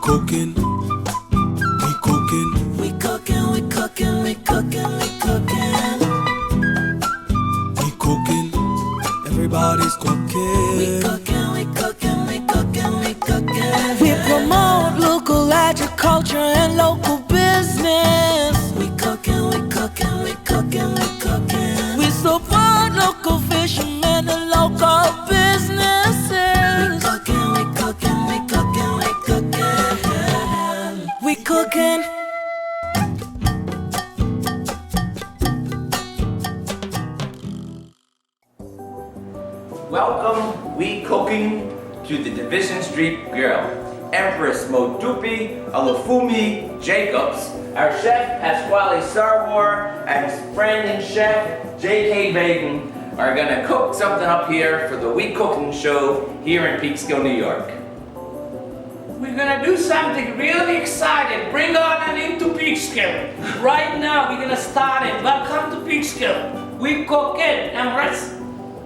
cooking, we cooking, We cooking, we cooking, we cooking, we cooking. we cooking. Everybody's cooking. We cooking, we cooking, we cooking, we cooking. We promote local agriculture and local business. We cooking, we cooking, we cooking, we cooking. We support local fishermen and local businesses. Cooking, we cooking, we cooking, we cooking. We cooking. Welcome, we cooking, to the Division Street Grill. Empress Modupi Alufumi Jacobs, our chef Pasquale Sarwar, and his friend and chef J.K. Baden are gonna cook something up here for the We Cooking show here in Peekskill, New York. We're gonna do something really exciting. Bring on into Peekskill. Right now, we're gonna start it. Welcome to Peekskill. We cooking, Empress.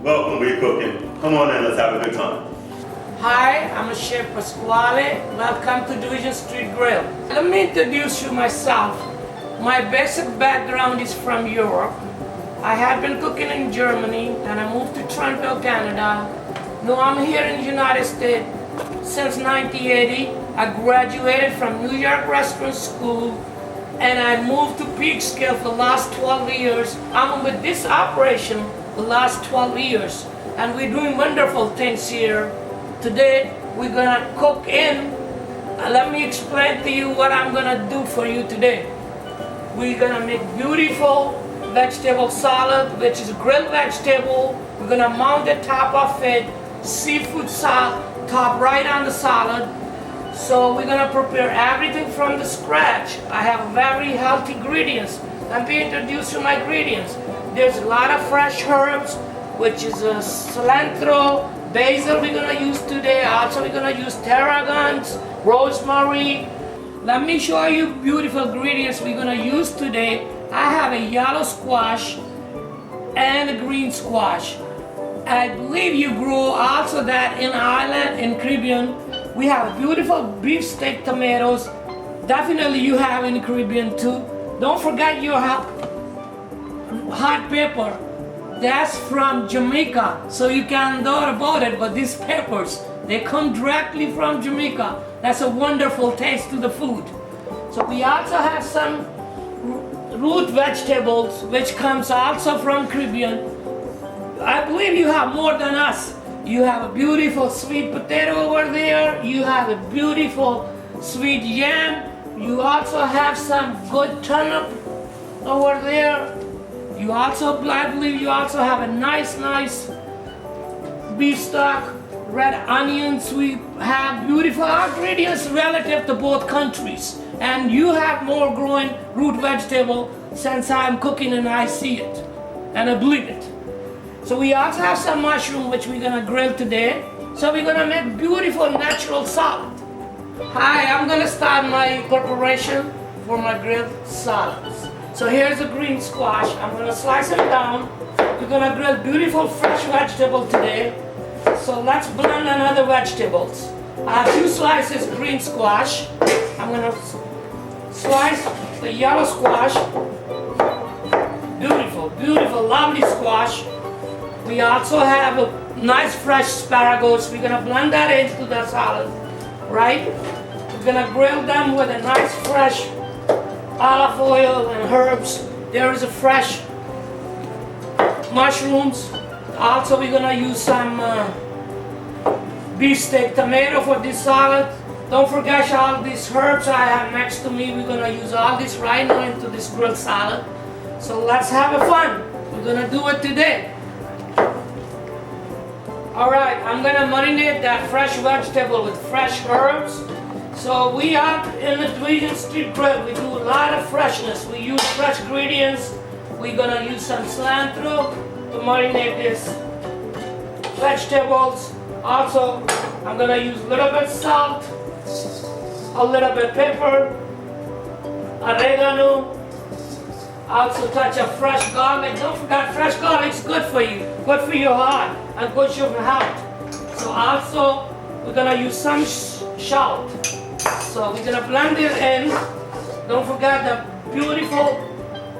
Welcome, we cooking. Come on in, let's have a good time. Hi, I'm Chef Pasquale. Welcome to Division Street Grill. Let me introduce you myself. My basic background is from Europe. I had been cooking in Germany, and I moved to Toronto, Canada. Now I'm here in the United States since 1980. I graduated from New York Restaurant School, and I moved to Peekskill for the last 12 years. I'm with this operation the last 12 years, and we're doing wonderful things here. Today, we're gonna cook in. Let me explain to you what I'm gonna do for you today. We're gonna make beautiful vegetable salad, which is grilled vegetable. We're gonna mount the top of it, seafood salad, top right on the salad. So we're gonna prepare everything from the scratch. I have very healthy ingredients. Let me introduce you my ingredients. There's a lot of fresh herbs, which is cilantro, basil we're gonna use today. Also we're gonna use tarragons, rosemary. Let me show you beautiful ingredients we're gonna use today. I have a yellow squash and a green squash. I believe you grow also that in Ireland, in Caribbean. We have beautiful beefsteak tomatoes. Definitely you have in the Caribbean too. Don't forget your hot pepper. That's from Jamaica, so you can't doubt about it, but these peppers, they come directly from Jamaica. That's a wonderful taste to the food. So we also have some root vegetables, which comes also from Caribbean. I believe you have more than us. You have a beautiful sweet potato over there. You have a beautiful sweet yam. You also have some good turnip over there. You also, I believe you also have a nice beef stock, red onions. We have beautiful ingredients relative to both countries. And you have more growing root vegetable since I'm cooking and I see it. And I believe it. So we also have some mushroom which we're gonna grill today. So we're gonna make beautiful natural salad. Hi, I'm gonna start my preparation for my grilled salads. So here's the green squash. I'm gonna slice them down. We're gonna grill beautiful fresh vegetable today. So let's blend another vegetables. I have 2 slices green squash. I'm gonna slice the yellow squash. Beautiful, beautiful, lovely squash. We also have a nice fresh asparagus. We're gonna blend that into the salad, right? We're gonna grill them with a nice fresh olive oil and herbs. There is a fresh mushrooms. Also, we're gonna use some beefsteak tomato for this salad. Don't forget all these herbs I have next to me. We're gonna use all this right now into this grilled salad. So let's have a fun. We're gonna do it today. All right, I'm gonna marinate that fresh vegetable with fresh herbs. So we are in the Division Street Grill. We do a lot of freshness. We use fresh ingredients. We're gonna use some cilantro to marinate this vegetables. Also, I'm gonna use a little bit salt, a little bit pepper, oregano, also touch of fresh garlic. Don't forget, fresh garlic is good for you, good for your heart, and good for your health. So also, we're gonna use some salt. So we're gonna blend it in. Don't forget the beautiful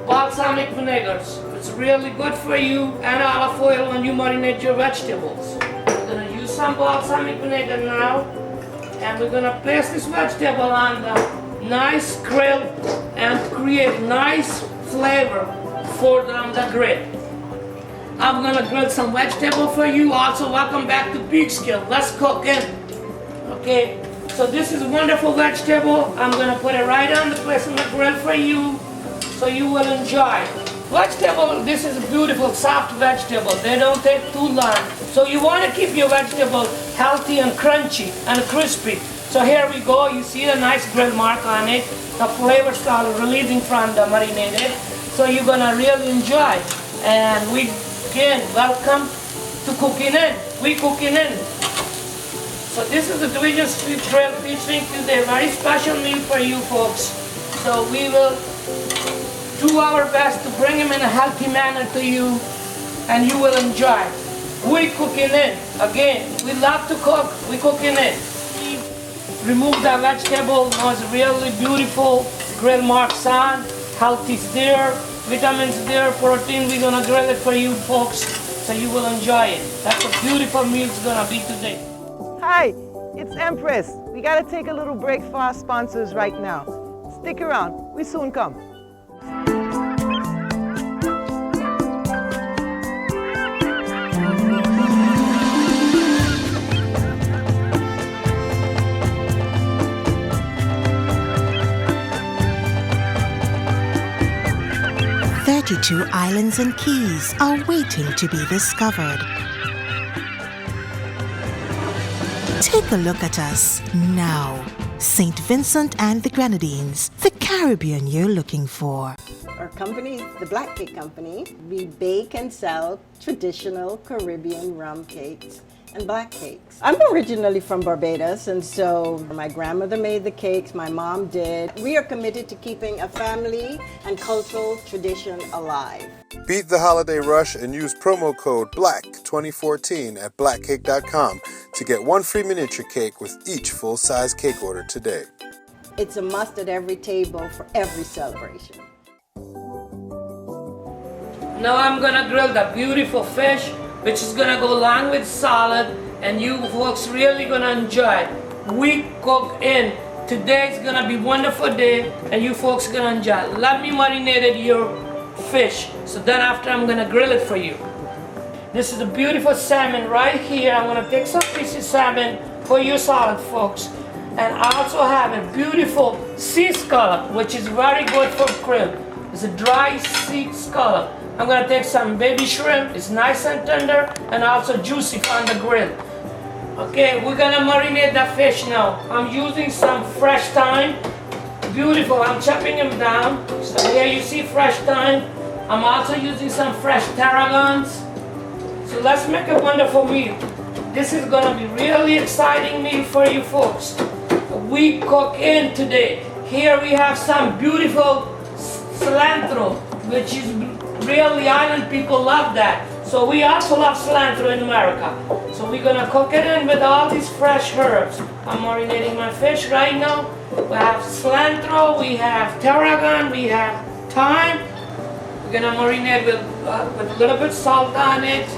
balsamic vinegars. It's really good for you, and olive oil when you marinate your vegetables. We're gonna use some balsamic vinegar now, and we're gonna place this vegetable on the nice grill and create nice flavor for the grill. I'm gonna grill some vegetable for you. Also, welcome back to Pig Skill. Let's cook in. Okay, so this is wonderful vegetable. I'm gonna put it right on the place on the grill for you, so you will enjoy. Vegetable, this is a beautiful soft vegetable. They don't take too long. So you wanna keep your vegetable healthy and crunchy and crispy. So here we go. You see the nice grill mark on it. The flavor started releasing from the marinated. So you're gonna really enjoy. And we again welcome to Cookin In. We Cookin In. So this is the Division Street Grill featuring today very special meal for you folks. So we will do our best to bring them in a healthy manner to you, and you will enjoy. We Cookin In. Again, we love to cook. We Cookin In. Remove the vegetable. Now it's really beautiful. Grill marks on. Healthy's there. Vitamins there. Protein. We're gonna grill it for you folks, so you will enjoy it. That's a beautiful meal it's gonna be today. Hi, it's Empress. We gotta take a little break for our sponsors right now. Stick around. We soon come. 32 islands and keys are waiting to be discovered. Take a look at us now. St. Vincent and the Grenadines, the Caribbean you're looking for. Our company, the Black Cake Company, we bake and sell traditional Caribbean rum cakes and black cakes. I'm originally from Barbados, and so my grandmother made the cakes, my mom did. We are committed to keeping a family and cultural tradition alive. Beat the holiday rush and use promo code BLACK2014 at blackcake.com to get one free miniature cake with each full-size cake order today. It's a must at every table for every celebration. Now I'm gonna grill the beautiful fish, which is gonna go along with salad, and you folks really gonna enjoy it. We cook in. Today's gonna be a wonderful day, and you folks gonna enjoy it. Let me marinate your fish, so then after I'm gonna grill it for you. This is a beautiful salmon right here. I'm gonna take some pieces of salmon for your salad, folks. And I also have a beautiful sea scallop, which is very good for grill. It's a dry sea scallop. I'm gonna take some baby shrimp. It's nice and tender and also juicy on the grill. Okay, we're gonna marinate the fish now. I'm using some fresh thyme. Beautiful, I'm chopping them down. So here you see fresh thyme. I'm also using some fresh tarragons. So let's make a wonderful meal. This is gonna be really exciting meal for you folks. We cook in today. Here we have some beautiful cilantro, which is really island people love that. So we also love cilantro in America. So we're gonna cook it in with all these fresh herbs. I'm marinating my fish right now. We have cilantro, we have tarragon, we have thyme. We're gonna marinate with a little bit salt on it.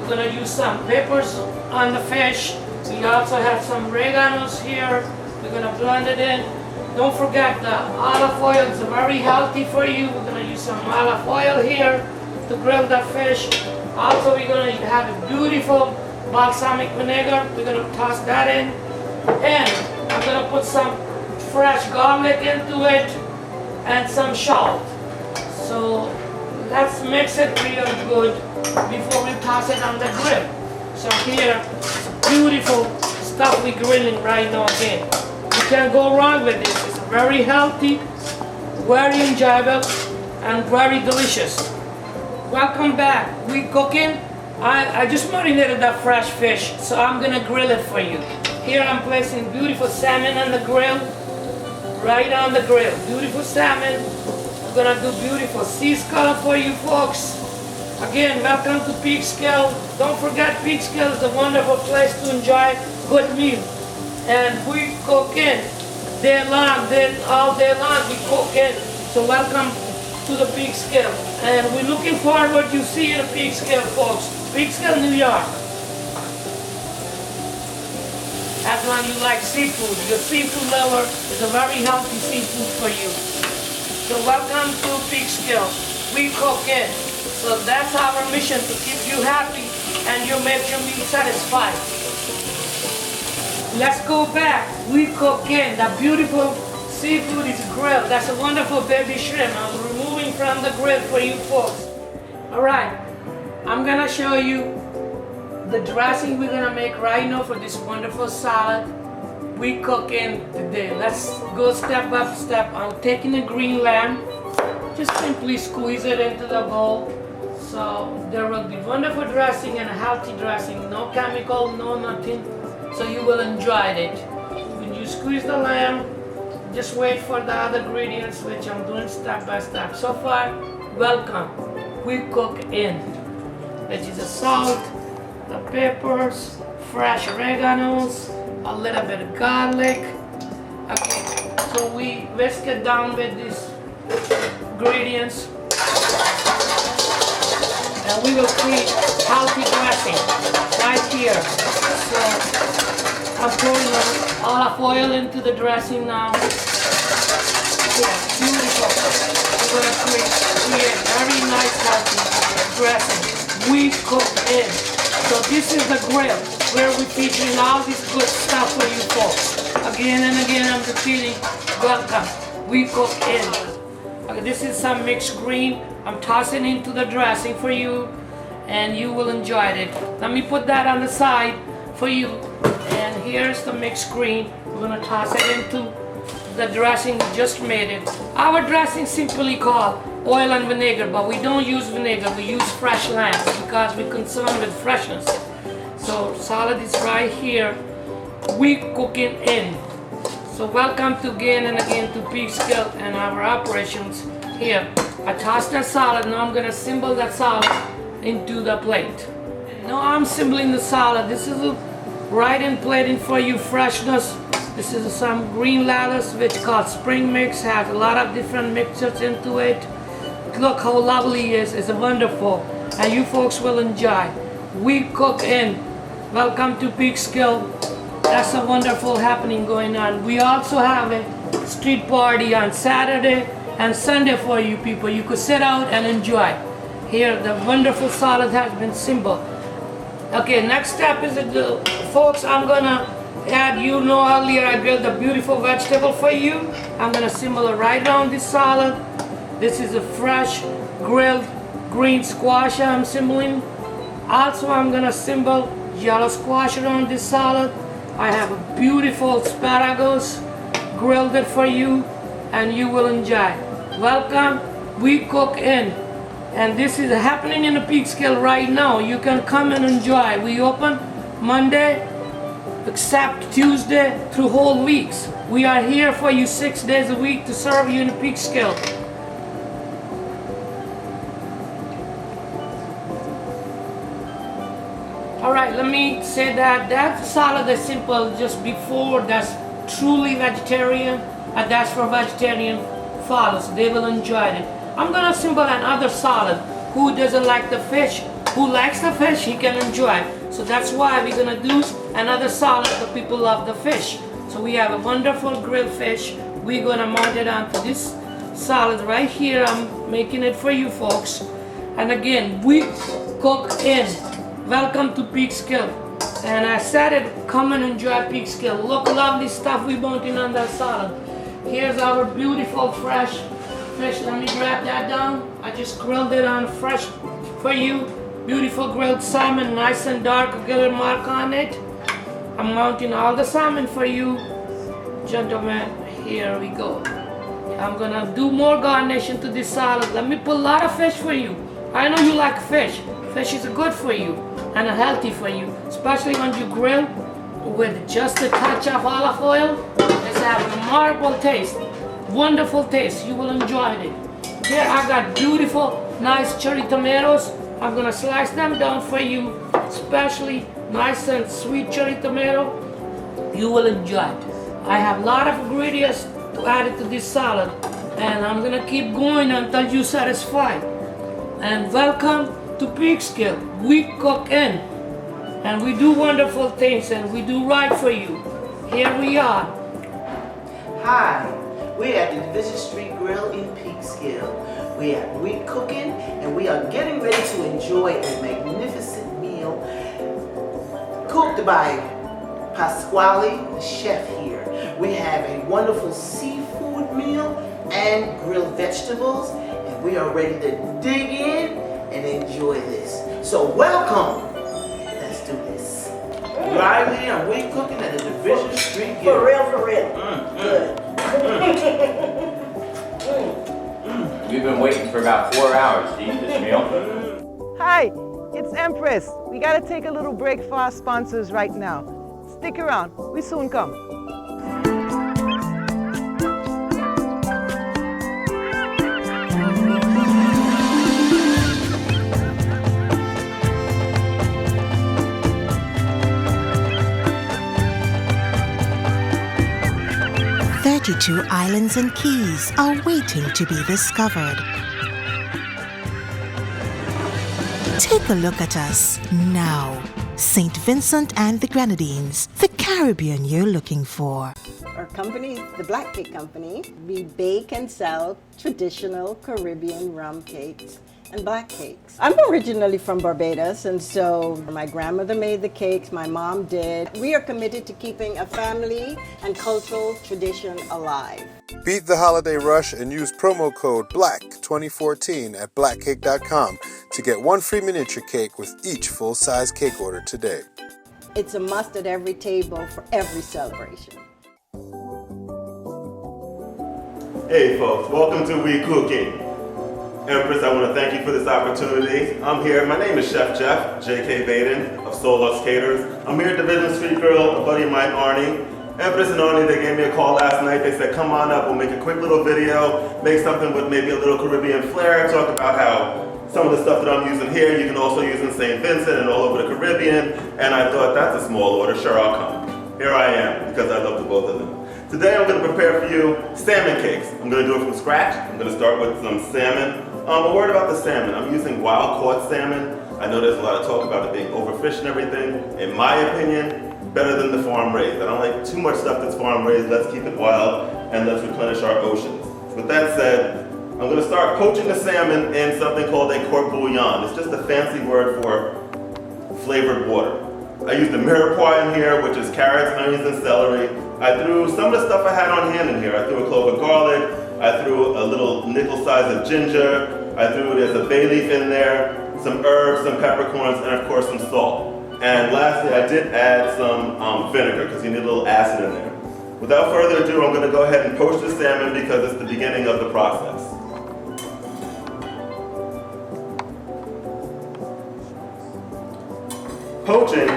We're gonna use some peppers on the fish. We also have some oreganos here. We're gonna blend it in. Don't forget the olive oil is very healthy for you. We're gonna use some olive oil here to grill the fish. Also, we're gonna have a beautiful balsamic vinegar. We're gonna toss that in. And I'm gonna put some fresh garlic into it and some salt. So let's mix it real good before we toss it on the grill. So here, beautiful stuff we're grilling right now again. You can't go wrong with this. It's very healthy, very enjoyable, and very delicious. Welcome back. We cooking. I just marinated that fresh fish, so I'm gonna grill it for you. Here I'm placing beautiful salmon on the grill, right on the grill. Beautiful salmon. I'm gonna do beautiful sea scallop for you folks. Again, welcome to Pig Skill. Don't forget, Pig Skill is a wonderful place to enjoy good meal. And we cook in. all day long we cook in. So welcome to the Big Scale. And we're looking forward to see you in the Big Scale, folks. Big Scale, New York. That's when you like seafood. Your seafood lover is a very healthy seafood for you. So welcome to Big Scale. We cook in. So that's our mission, to keep you happy and you make your meal satisfied. Let's go back. We cook in. That beautiful seafood is grilled. That's a wonderful baby shrimp. I'm removing from the grill for you folks. All right, I'm gonna show you the dressing we're gonna make right now for this wonderful salad we cook in today. Let's go step by step. I'm taking the green lamb, just simply squeeze it into the bowl. So there will be wonderful dressing and a healthy dressing, no chemical, no nothing. So you will enjoy it. When you squeeze the lamb, just wait for the other ingredients, which I'm doing step by step. So far, welcome. We cook in, which is the salt, the peppers, fresh oreganos, a little bit of garlic. Okay, so we whisk it down with these ingredients, and we will create healthy dressing right here. So I'm pouring olive oil into the dressing now. Yeah, beautiful. We're going to create very nice healthy dressing. We cook in. So this is the grill where we're featuring all this good stuff for you folks. Again and again I'm repeating, welcome. We cook in. Okay, this is some mixed green. I'm tossing into the dressing for you and you will enjoy it. Let me put that on the side for you. And here's the mixed green. We're gonna toss it into the dressing we just made it. Our dressing is simply called oil and vinegar, but we don't use vinegar, we use fresh lambs because we're concerned with freshness. So salad is right here. We cooking in. So welcome to again and again to Big Scale and our operations here. I tossed that salad, now I'm gonna assemble that salad into the plate. Now I'm assembling the salad. This is a right in plating for you freshness. This is some green lettuce which called spring mix, has a lot of different mixtures into it. Look how lovely it is. It's wonderful and you folks will enjoy. We cook in. Welcome to Big Scale. That's a wonderful happening going on. We also have a street party on Saturday and Sunday for you people. You could sit out and enjoy. Here the wonderful salad has been assembled. Okay, next step is folks, I'm gonna add, you know earlier I grilled a beautiful vegetable for you. I'm gonna assemble it right around this salad. This is a fresh grilled green squash I'm assembling. Also I'm gonna assemble yellow squash around this salad. I have a beautiful asparagus, grilled it for you and you will enjoy. Welcome, we cook in. And this is happening in the Big Scale right now. You can come and enjoy. We open Monday except Tuesday through whole weeks. We are here for you 6 days a week to serve you in the Big Scale. Alright, let me say that salad is simple just before, that's truly vegetarian, and that's for vegetarian followers. They will enjoy it. I'm gonna assemble another salad. Who doesn't like the fish? Who likes the fish, he can enjoy. So that's why we're gonna do another salad for people love the fish. So we have a wonderful grilled fish. We're gonna mount it onto this salad right here. I'm making it for you folks. And again, we cook in. Welcome to Big Scale. And I said it, come and enjoy Big Scale. Look, lovely stuff we mounting on that salad. Here's our beautiful fresh fish. Let me grab that down. I just grilled it on fresh for you. Beautiful grilled salmon, nice and dark, glitter mark on it. I'm mounting all the salmon for you, gentlemen. Here we go. I'm gonna do more garnition to this salad. Let me put a lot of fish for you. I know you like fish. Fish is good for you and healthy for you, especially when you grill with just a touch of olive oil. It's a remarkable taste, wonderful taste. You will enjoy it. Here I got beautiful, nice cherry tomatoes. I'm gonna slice them down for you, especially nice and sweet cherry tomato. You will enjoy it. I have a lot of ingredients to add it to this salad, and I'm gonna keep going until you're satisfied. And welcome to Peekskill. We cook in, and we do wonderful things, and we do right for you. Here we are. Hi, we're at the Division Street Grill in Peekskill. We are cooking, and we are getting ready to enjoy a magnificent meal cooked by Pasquale, the chef here. We have a wonderful seafood meal and grilled vegetables, and we are ready to dig in and enjoy this. So welcome. Let's do this. Right here, and we cooking at the Division Street Grill. For real. Good. We've been waiting for about 4 hours to eat this meal. Hi, it's Empress. We gotta take a little break for our sponsors right now. Stick around, we soon come. "32 islands and keys are waiting to be discovered." Take a look at us now. St. Vincent and the Grenadines, the Caribbean you're looking for. Our company, the Black Cake Company, we bake and sell traditional Caribbean rum cakes and black cakes. I'm originally from Barbados, and so my grandmother made the cakes, my mom did. We are committed to keeping a family and cultural tradition alive. Beat the holiday rush and use promo code BLACK2014 at blackcake.com to get one free miniature cake with each full-size cake order today. It's a must at every table for every celebration. Hey folks, welcome to We Cookin. Empress, I want to thank you for this opportunity. I'm here, my name is Chef Jeff, J.K. Baden of Soul Lux Caters. I'm here at Division Street Grill, a buddy of mine, Arnie. Empress and Arnie, they gave me a call last night. They said, come on up, we'll make a quick little video, make something with maybe a little Caribbean flair, talk about how some of the stuff that I'm using here, you can also use in St. Vincent and all over the Caribbean. And I thought, that's a small order, sure, I'll come. Here I am, because I love the both of them. Today I'm going to prepare for you salmon cakes. I'm going to do it from scratch. I'm going to start with some salmon. A word about the salmon. I'm using wild caught salmon. I know there's a lot of talk about it being overfished and everything. In my opinion, better than the farm raised. I don't like too much stuff that's farm raised. Let's keep it wild and let's replenish our oceans. With that said, I'm going to start poaching the salmon in something called a court bouillon. It's just a fancy word for flavored water. I used the mirepoix in here, which is carrots, onions, and celery. I threw some of the stuff I had on hand in here. I threw a clove of garlic. I threw a little nickel size of ginger. There's a bay leaf in there, some herbs, some peppercorns, and of course some salt. And lastly, I did add some vinegar because you need a little acid in there. Without further ado, I'm going to go ahead and poach the salmon because it's the beginning of the process. Poaching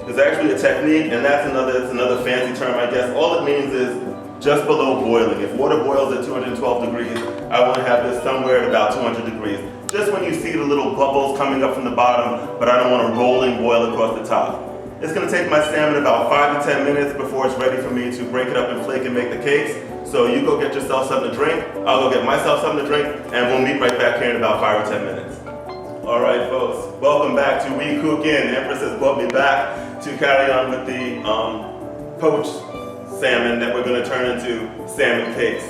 is actually a technique, and it's another fancy term, I guess. All it means is just below boiling. If water boils at 212 degrees, I want to have this somewhere at about 200 degrees. Just when you see the little bubbles coming up from the bottom, but I don't want a rolling boil across the top. It's going to take my salmon about 5 to 10 minutes before it's ready for me to break it up and flake and make the cakes. So you go get yourself something to drink, I'll go get myself something to drink, and we'll meet right back here in about 5 or 10 minutes. All right, folks, welcome back to We Cookin. Empress has brought me back to carry on with the poached salmon that we're going to turn into salmon cakes,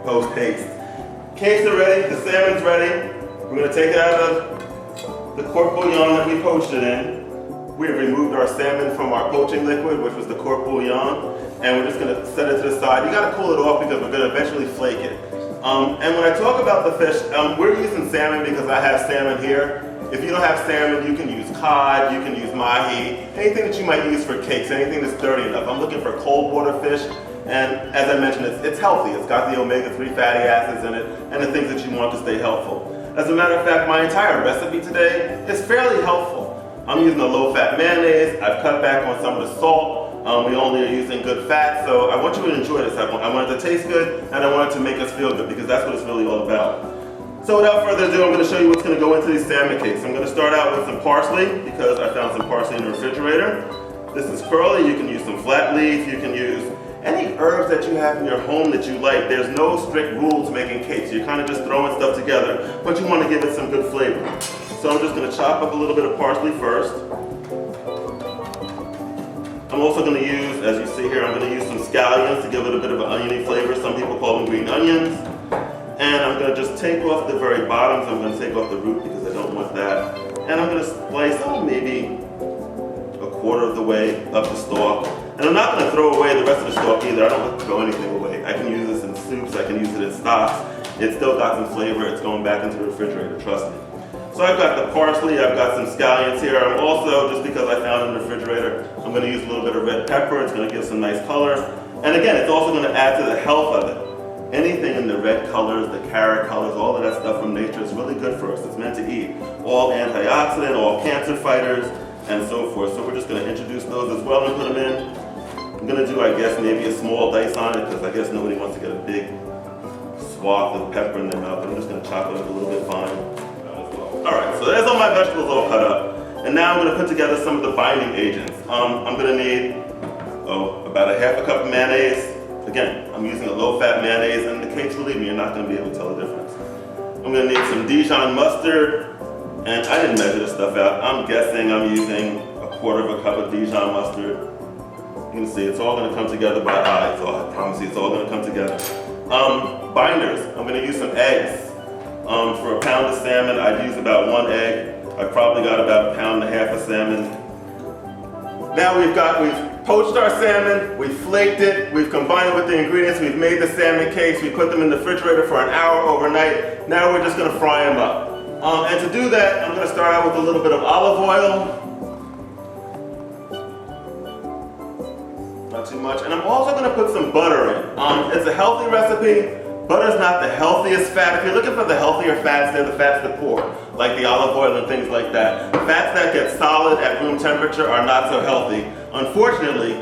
post-haste. Cakes are ready, the salmon's ready. We're going to take it out of the court bouillon that we poached it in. We have removed our salmon from our poaching liquid, which was the court bouillon, and we're just going to set it to the side. You got to cool it off because we're going to eventually flake it. And when I talk about the fish, we're using salmon because I have salmon here. If you don't have salmon, you can use cod, you can use mahi, anything that you might use for cakes, anything that's dirty enough. I'm looking for cold water fish, and as I mentioned, it's healthy. It's got the omega-3 fatty acids in it, and the things that you want to stay healthful. As a matter of fact, my entire recipe today is fairly healthful. I'm using a low-fat mayonnaise. I've cut back on some of the salt. We only are using good fat, so I want you to enjoy this. I want it to taste good, and I want it to make us feel good, because that's what it's really all about. So without further ado, I'm going to show you what's going to go into these salmon cakes. I'm going to start out with some parsley, because I found some parsley in the refrigerator. This is curly. You can use some flat leaf. You can use any herbs that you have in your home that you like. There's no strict rules making cakes. You're kind of just throwing stuff together, but you want to give it some good flavor. So I'm just going to chop up a little bit of parsley first. I'm also going to use, as you see here, I'm going to use some scallions to give it a bit of an oniony flavor. Some people call them green onions. And I'm going to just take off the very bottoms. I'm going to take off the root because I don't want that. And I'm going to slice maybe a quarter of the way up the stalk. And I'm not going to throw away the rest of the stalk either. I don't want to throw anything away. I can use this in soups. I can use it in stocks. It's still got some flavor. It's going back into the refrigerator, trust me. So I've got the parsley. I've got some scallions here. I'm also, just because I found it in the refrigerator, I'm going to use a little bit of red pepper. It's going to give some nice color. And again, it's also going to add to the health of it. Anything in the red colors, the carrot colors, all of that stuff from nature is really good for us. It's meant to eat. All antioxidant, all cancer fighters, and so forth. So we're just going to introduce those as well and put them in. I'm going to do, I guess, maybe a small dice on it because I guess nobody wants to get a big swath of pepper in their mouth. But I'm just going to chop it up a little bit fine as well. All right, so there's all my vegetables all cut up. And now I'm going to put together some of the binding agents. I'm going to need about a half a cup of mayonnaise. Again, I'm using a low-fat mayonnaise, and the cakes, believe me, you're not going to be able to tell the difference. I'm going to need some Dijon mustard, and I didn't measure this stuff out. I'm guessing I'm using a quarter of a cup of Dijon mustard. You can see it's all going to come together by eye, so I promise you it's all going to come together. Binders, I'm going to use some eggs. For a pound of salmon, I'd use about 1 egg. I've probably got about 1.5 pounds of salmon. Now we've poached our salmon, we've flaked it, we've combined it with the ingredients, we've made the salmon cakes, we put them in the refrigerator for an hour overnight. Now we're just going to fry them up. And to do that, I'm going to start out with a little bit of olive oil. Not too much. And I'm also going to put some butter in. It's a healthy recipe. Butter's not the healthiest fat. If you're looking for the healthier fats, they're the fats that pour, like the olive oil and things like that. Fats that get solid at room temperature are not so healthy. Unfortunately,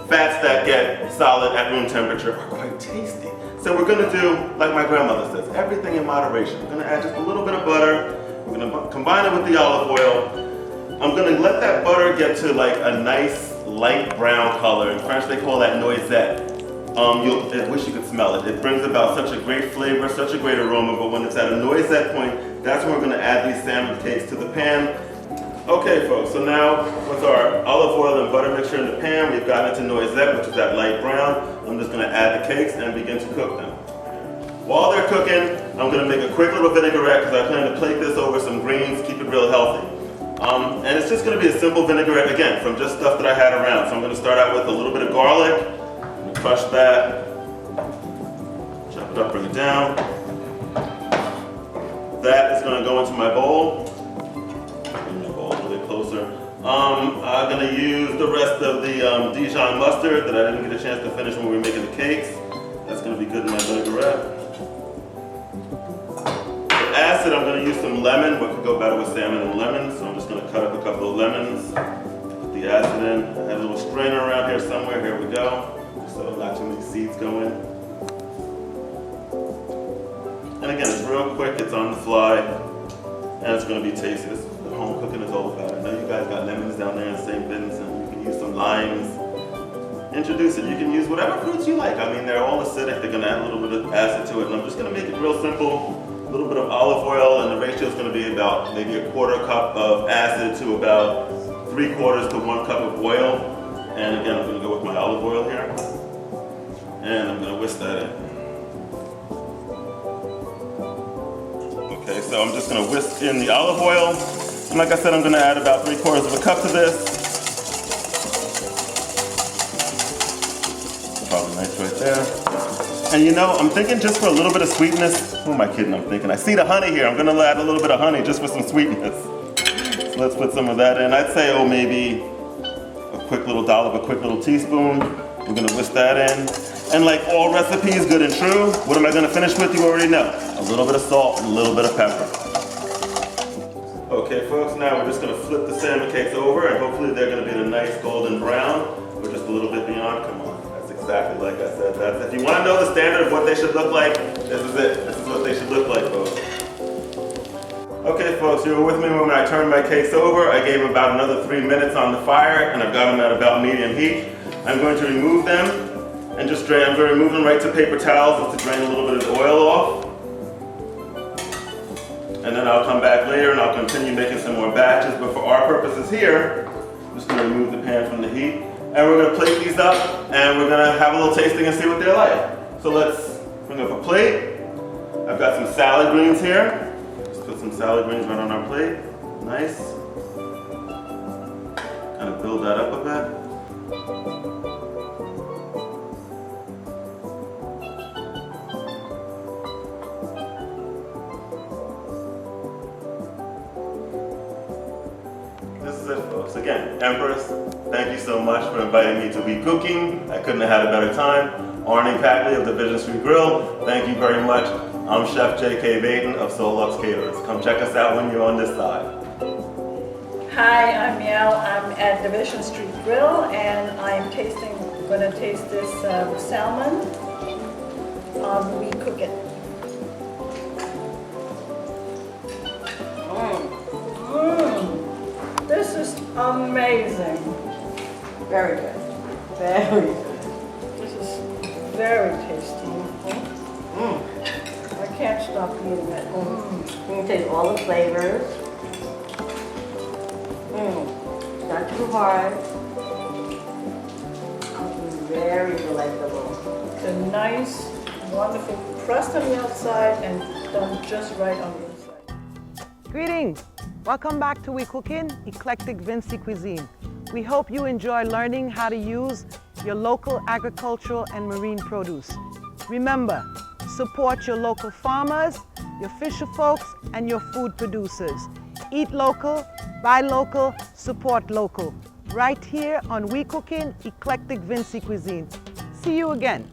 fats that get solid at room temperature are quite tasty. So we're going to do, like my grandmother says, everything in moderation. We're going to add just a little bit of butter. We're going to combine it with the olive oil. I'm going to let that butter get to like a nice light brown color. In French, they call that noisette. I wish you could smell it. It brings about such a great flavor, such a great aroma, but when it's at a noisette point, that's when we're going to add these salmon cakes to the pan. Okay, folks, so now with our olive oil and butter mixture in the pan, we've gotten it to noisette, which is that light brown. I'm just going to add the cakes and begin to cook them. While they're cooking, I'm going to make a quick little vinaigrette because I plan to plate this over some greens, keep it real healthy. And it's just going to be a simple vinaigrette, again, from just stuff that I had around. So I'm going to start out with a little bit of garlic. Crush that, chop it up, bring it down. That is going to go into my bowl. Bring my bowl a little bit closer. I'm going to use the rest of the Dijon mustard that I didn't get a chance to finish when we were making the cakes. That's going to be good in my vinaigrette. For acid, I'm going to use some lemon. What could go better with salmon and lemon? So I'm just going to cut up a couple of lemons, put the acid in. I have a little strainer around here somewhere. Here we go. So not too many seeds go in. And again, it's real quick, it's on the fly, and it's going to be tasty. This is what home cooking is all about. I know you guys got lemons down there in St. Vincent, and you can use some limes. Introduce it. You can use whatever fruits you like. I mean, they're all acidic. They're going to add a little bit of acid to it, and I'm just going to make it real simple. A little bit of olive oil, and the ratio is going to be about maybe a quarter cup of acid to about 3/4 to 1 cup of oil. And again, I'm going to go with my olive oil here. And I'm going to whisk that in. Okay, so I'm just going to whisk in the olive oil. And like I said, I'm going to add about 3/4 of a cup to this. Probably nice right there. And you know, I'm thinking just for a little bit of sweetness. Who am I kidding? I'm thinking. I see the honey here. I'm going to add a little bit of honey just for some sweetness. So let's put some of that in. I'd say, maybe a quick little dollop, a quick little teaspoon. We're going to whisk that in. And like all recipes, good and true, what am I going to finish with? You already know. A little bit of salt and a little bit of pepper. Okay, folks, now we're just going to flip the salmon cakes over, and hopefully they're going to be a nice golden brown. We're just a little bit beyond. Come on, that's exactly like I said. If you want to know the standard of what they should look like, this is it. This is what they should look like, folks. Okay, folks, you were with me when I turned my cakes over. I gave about another 3 minutes on the fire, and I've got them at about medium heat. I'm going to remove them. and just drain. I'm going to remove them right to paper towels just to drain a little bit of the oil off. And then I'll come back later and I'll continue making some more batches. But for our purposes here, I'm just going to remove the pan from the heat. And we're going to plate these up and we're going to have a little tasting and see what they're like. So let's bring up a plate. I've got some salad greens here. Just put some salad greens right on our plate. Nice. Kind of build that up a bit. This is it, folks. Again, Empress, thank you so much for inviting me to We Cooking. I couldn't have had a better time. Arnie Packley of Division Street Grill, thank you very much. I'm Chef J.K. Vaden of Solux Caterers. Come check us out when you're on this side. Hi, I'm Yao. I'm at Division Street Grill and I'm going to taste this salmon on We Cook It. This is amazing. Very good. Very good. This is very tasty. I can't stop eating it. You can taste all the flavors. Not too hard. Very delectable. It's a nice, wonderful crust on the outside and done just right on the inside. Greetings. Welcome back to We Cookin' Eclectic Vinci Cuisine. We hope you enjoy learning how to use your local agricultural and marine produce. Remember, support your local farmers, your fisher folks, and your food producers. Eat local, buy local, support local. Right here on We Cookin' Eclectic Vinci Cuisine. See you again.